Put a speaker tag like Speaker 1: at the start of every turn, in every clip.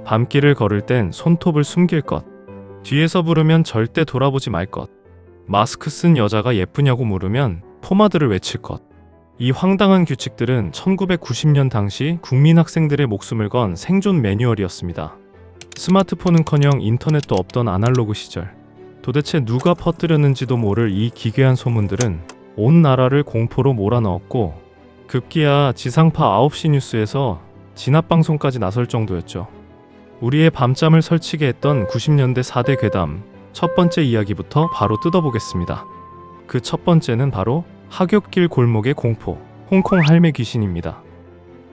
Speaker 1: 밤길을 걸을 땐 손톱을 숨길 것. 뒤에서 부르면 절대 돌아보지 말 것. 마스크 쓴 여자가 예쁘냐고 물으면 포마드를 외칠 것. 이 황당한 규칙들은 1990년 당시 국민 학생들의 목숨을 건 생존 매뉴얼이었습니다. 스마트폰은커녕 인터넷도 없던 아날로그 시절, 도대체 누가 퍼뜨렸는지도 모를 이 기괴한 소문들은 온 나라를 공포로 몰아넣었고, 급기야 지상파 9시 뉴스에서 진압방송까지 나설 정도였죠. 우리의 밤잠을 설치게 했던 90년대 4대 괴담, 첫 번째 이야기부터 바로 뜯어보겠습니다. 그 첫 번째는 바로 하굣길 골목의 공포, 홍콩 할매 귀신입니다.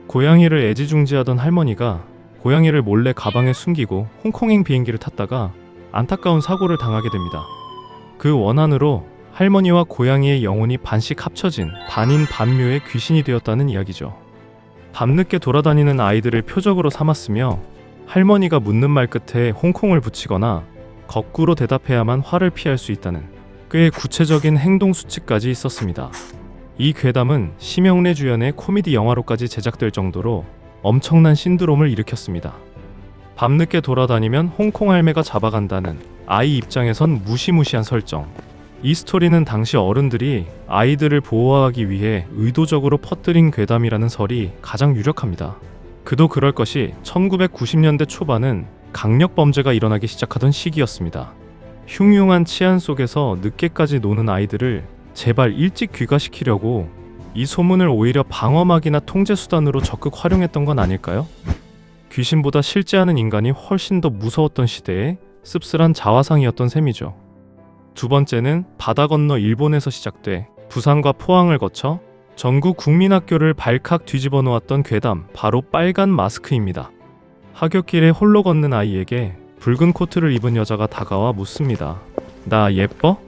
Speaker 1: 고양이를 애지중지하던 할머니가 고양이를 몰래 가방에 숨기고 홍콩행 비행기를 탔다가 안타까운 사고를 당하게 됩니다. 그 원한으로 할머니와 고양이의 영혼이 반씩 합쳐진 반인 반묘의 귀신이 되었다는 이야기죠. 밤늦게 돌아다니는 아이들을 표적으로 삼았으며 할머니가 묻는 말 끝에 홍콩을 붙이거나 거꾸로 대답해야만 화를 피할 수 있다는 꽤 구체적인 행동 수칙까지 있었습니다. 이 괴담은 심영래 주연의 코미디 영화로까지 제작될 정도로 엄청난 신드롬을 일으켰습니다. 밤늦게 돌아다니면 홍콩 할매가 잡아간다는 아이 입장에선 무시무시한 설정. 이 스토리는 당시 어른들이 아이들을 보호하기 위해 의도적으로 퍼뜨린 괴담이라는 설이 가장 유력합니다. 그도 그럴 것이 1990년대 초반은 강력 범죄가 일어나기 시작하던 시기였습니다. 흉흉한 치안 속에서 늦게까지 노는 아이들을 제발 일찍 귀가시키려고 이 소문을 오히려 방어막이나 통제수단으로 적극 활용했던 건 아닐까요? 귀신보다 실제하는 인간이 훨씬 더 무서웠던 시대에 씁쓸한 자화상이었던 셈이죠. 두 번째는 바다 건너 일본에서 시작돼 부산과 포항을 거쳐 전국 국민학교를 발칵 뒤집어 놓았던 괴담, 바로 빨간 마스크입니다. 하굣길에 홀로 걷는 아이에게 붉은 코트를 입은 여자가 다가와 묻습니다. 나 예뻐?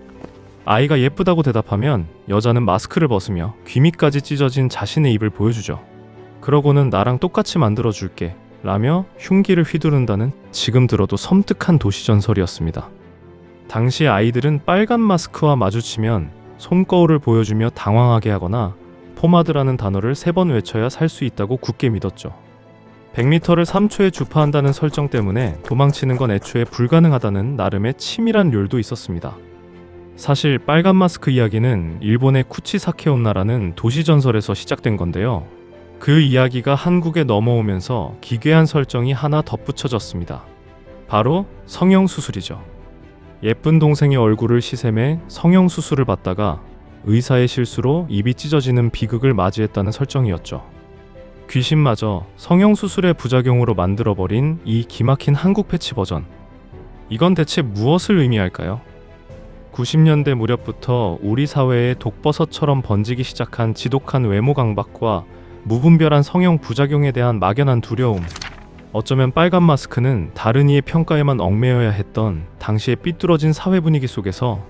Speaker 1: 아이가 예쁘다고 대답하면 여자는 마스크를 벗으며 귀 밑까지 찢어진 자신의 입을 보여주죠. 그러고는 나랑 똑같이 만들어줄게 라며 흉기를 휘두른다는 지금 들어도 섬뜩한 도시전설이었습니다. 당시 아이들은 빨간 마스크와 마주치면 손거울을 보여주며 당황하게 하거나 포마드라는 단어를 3번 외쳐야 살 수 있다고 굳게 믿었죠. 100m를 3초에 주파한다는 설정 때문에 도망치는 건 애초에 불가능하다는 나름의 치밀한 룰도 있었습니다. 사실 빨간 마스크 이야기는 일본의 쿠치사케온나라는 도시전설에서 시작된 건데요. 그 이야기가 한국에 넘어오면서 기괴한 설정이 하나 덧붙여졌습니다. 바로 성형수술이죠. 예쁜 동생의 얼굴을 시샘해 성형수술을 받다가 의사의 실수로 입이 찢어지는 비극을 맞이했다는 설정이었죠. 귀신마저 성형수술의 부작용으로 만들어버린 이 기막힌 한국 패치 버전. 이건 대체 무엇을 의미할까요? 90년대 무렵부터 우리 사회에 독버섯처럼 번지기 시작한 지독한 외모 강박과 무분별한 성형 부작용에 대한 막연한 두려움. 어쩌면 빨간 마스크는 다른 이의 평가에만 얽매여야 했던 당시의 삐뚤어진 사회 분위기 속에서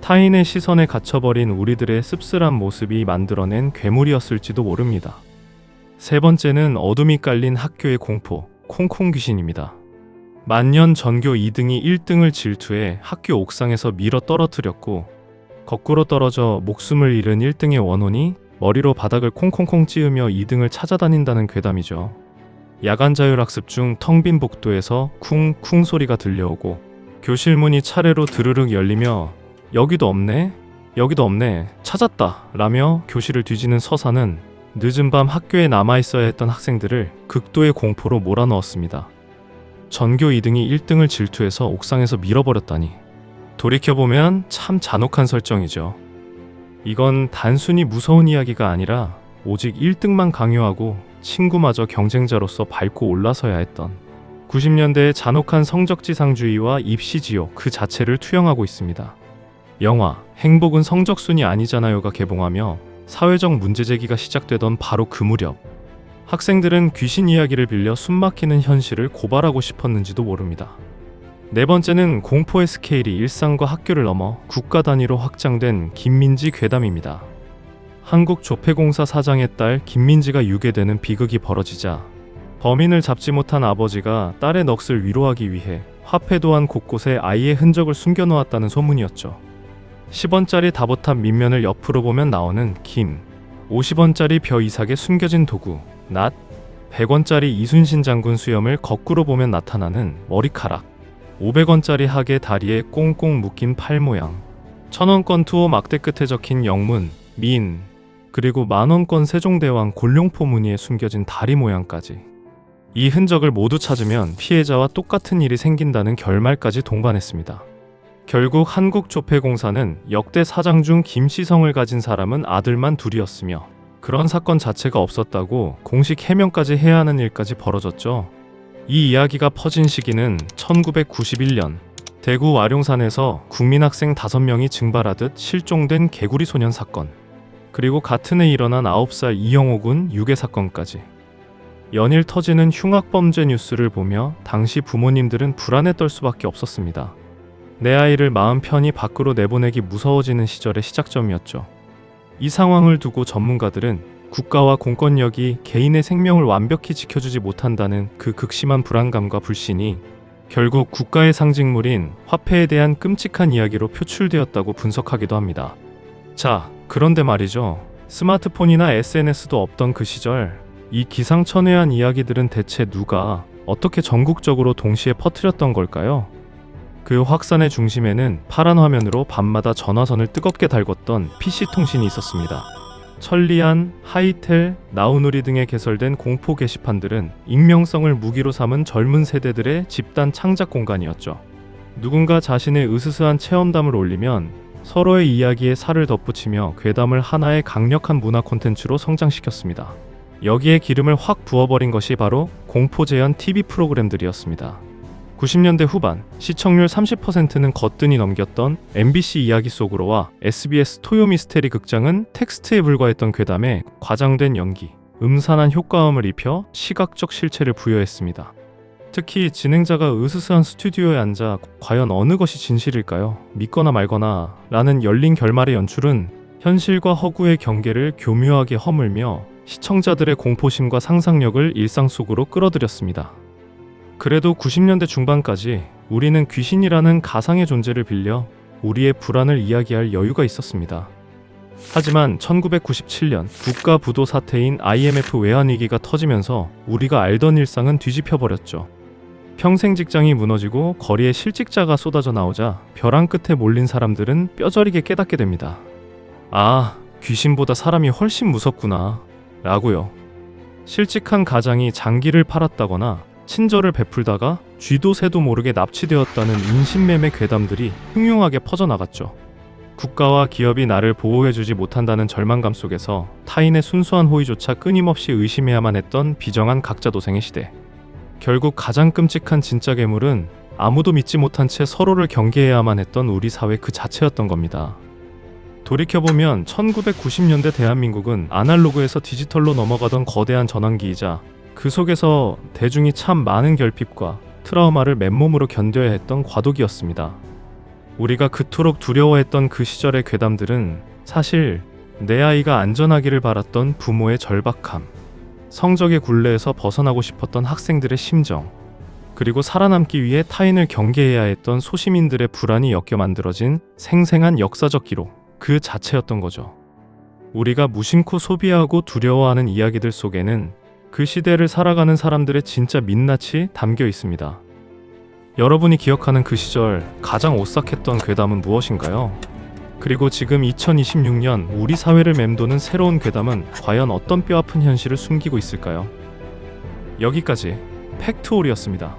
Speaker 1: 타인의 시선에 갇혀버린 우리들의 씁쓸한 모습이 만들어낸 괴물이었을지도 모릅니다. 세 번째는 어둠이 깔린 학교의 공포, 콩콩 귀신입니다. 만년 전교 2등이 1등을 질투해 학교 옥상에서 밀어 떨어뜨렸고, 거꾸로 떨어져 목숨을 잃은 1등의 원혼이 머리로 바닥을 콩콩콩 찌으며 2등을 찾아다닌다는 괴담이죠. 야간 자율학습 중 텅 빈 복도에서 쿵쿵 소리가 들려오고 교실 문이 차례로 드르륵 열리며 여기도 없네? 여기도 없네. 찾았다! 라며 교실을 뒤지는 서사는 늦은 밤 학교에 남아있어야 했던 학생들을 극도의 공포로 몰아넣었습니다. 전교 2등이 1등을 질투해서 옥상에서 밀어버렸다니. 돌이켜보면 참 잔혹한 설정이죠. 이건 단순히 무서운 이야기가 아니라 오직 1등만 강요하고 친구마저 경쟁자로서 밟고 올라서야 했던 90년대의 잔혹한 성적지상주의와 입시지옥 그 자체를 투영하고 있습니다. 영화 행복은 성적순이 아니잖아요가 개봉하며 사회적 문제제기가 시작되던 바로 그 무렵, 학생들은 귀신 이야기를 빌려 숨막히는 현실을 고발하고 싶었는지도 모릅니다. 네 번째는 공포의 스케일이 일상과 학교를 넘어 국가 단위로 확장된 김민지 괴담입니다. 한국조폐공사 사장의 딸 김민지가 유괴되는 비극이 벌어지자 범인을 잡지 못한 아버지가 딸의 넋을 위로하기 위해 화폐도안 곳곳에 아이의 흔적을 숨겨놓았다는 소문이었죠. 10원짜리 다보탑 밑면을 옆으로 보면 나오는 김, 50원짜리 벼 이삭에 숨겨진 도구, 낫, 100원짜리 이순신 장군 수염을 거꾸로 보면 나타나는 머리카락, 500원짜리 하계 다리에 꽁꽁 묶인 팔 모양, 1000원권 투호 막대 끝에 적힌 영문, 민, 그리고 만원권 세종대왕 골룡포 무늬에 숨겨진 다리 모양까지. 이 흔적을 모두 찾으면 피해자와 똑같은 일이 생긴다는 결말까지 동반했습니다. 결국 한국조폐공사는 역대 사장 중 김시성을 가진 사람은 아들만 둘이었으며 그런 사건 자체가 없었다고 공식 해명까지 해야 하는 일까지 벌어졌죠. 이 이야기가 퍼진 시기는 1991년 대구 와룡산에서 국민학생 5명이 증발하듯 실종된 개구리 소년 사건, 그리고 같은 해 일어난 9살 이영호 군 유괴 사건까지. 연일 터지는 흉악범죄 뉴스를 보며 당시 부모님들은 불안에 떨 수밖에 없었습니다. 내 아이를 마음 편히 밖으로 내보내기 무서워지는 시절의 시작점이었죠. 이 상황을 두고 전문가들은 국가와 공권력이 개인의 생명을 완벽히 지켜주지 못한다는 그 극심한 불안감과 불신이 결국 국가의 상징물인 화폐에 대한 끔찍한 이야기로 표출되었다고 분석하기도 합니다. 자, 그런데 말이죠. 스마트폰이나 SNS도 없던 그 시절, 이 기상천외한 이야기들은 대체 누가 어떻게 전국적으로 동시에 퍼뜨렸던 걸까요? 그 확산의 중심에는 파란 화면으로 밤마다 전화선을 뜨겁게 달궜던 PC통신이 있었습니다. 천리안, 하이텔, 나우누리 등에 개설된 공포 게시판들은 익명성을 무기로 삼은 젊은 세대들의 집단 창작 공간이었죠. 누군가 자신의 으스스한 체험담을 올리면 서로의 이야기에 살을 덧붙이며 괴담을 하나의 강력한 문화 콘텐츠로 성장시켰습니다. 여기에 기름을 확 부어버린 것이 바로 공포 재현 TV 프로그램들이었습니다. 90년대 후반 시청률 30%는 거뜬히 넘겼던 MBC 이야기 속으로와 SBS 토요 미스테리 극장은 텍스트에 불과했던 괴담에 과장된 연기, 음산한 효과음을 입혀 시각적 실체를 부여했습니다. 특히 진행자가 으스스한 스튜디오에 앉아 과연 어느 것이 진실일까요? 믿거나 말거나 라는 열린 결말의 연출은 현실과 허구의 경계를 교묘하게 허물며 시청자들의 공포심과 상상력을 일상 속으로 끌어들였습니다. 그래도 90년대 중반까지 우리는 귀신이라는 가상의 존재를 빌려 우리의 불안을 이야기할 여유가 있었습니다. 하지만 1997년 국가 부도 사태인 IMF 외환위기가 터지면서 우리가 알던 일상은 뒤집혀버렸죠. 평생 직장이 무너지고 거리에 실직자가 쏟아져 나오자 벼랑 끝에 몰린 사람들은 뼈저리게 깨닫게 됩니다. 아, 귀신보다 사람이 훨씬 무섭구나 라고요. 실직한 가장이 장기를 팔았다거나 친절을 베풀다가 쥐도 새도 모르게 납치되었다는 인신매매 괴담들이 흉흉하게 퍼져나갔죠. 국가와 기업이 나를 보호해주지 못한다는 절망감 속에서 타인의 순수한 호의조차 끊임없이 의심해야만 했던 비정한 각자도생의 시대. 결국 가장 끔찍한 진짜 괴물은 아무도 믿지 못한 채 서로를 경계해야만 했던 우리 사회 그 자체였던 겁니다. 돌이켜보면 1990년대 대한민국은 아날로그에서 디지털로 넘어가던 거대한 전환기이자 그 속에서 대중이 참 많은 결핍과 트라우마를 맨몸으로 견뎌야 했던 과도기였습니다. 우리가 그토록 두려워했던 그 시절의 괴담들은 사실 내 아이가 안전하기를 바랐던 부모의 절박함, 성적의 굴레에서 벗어나고 싶었던 학생들의 심정, 그리고 살아남기 위해 타인을 경계해야 했던 소시민들의 불안이 엮여 만들어진 생생한 역사적 기록, 그 자체였던 거죠. 우리가 무심코 소비하고 두려워하는 이야기들 속에는 그 시대를 살아가는 사람들의 진짜 민낯이 담겨 있습니다. 여러분이 기억하는 그 시절 가장 오싹했던 괴담은 무엇인가요? 그리고 지금 2026년 우리 사회를 맴도는 새로운 괴담은 과연 어떤 뼈아픈 현실을 숨기고 있을까요? 여기까지 팩트홀이었습니다.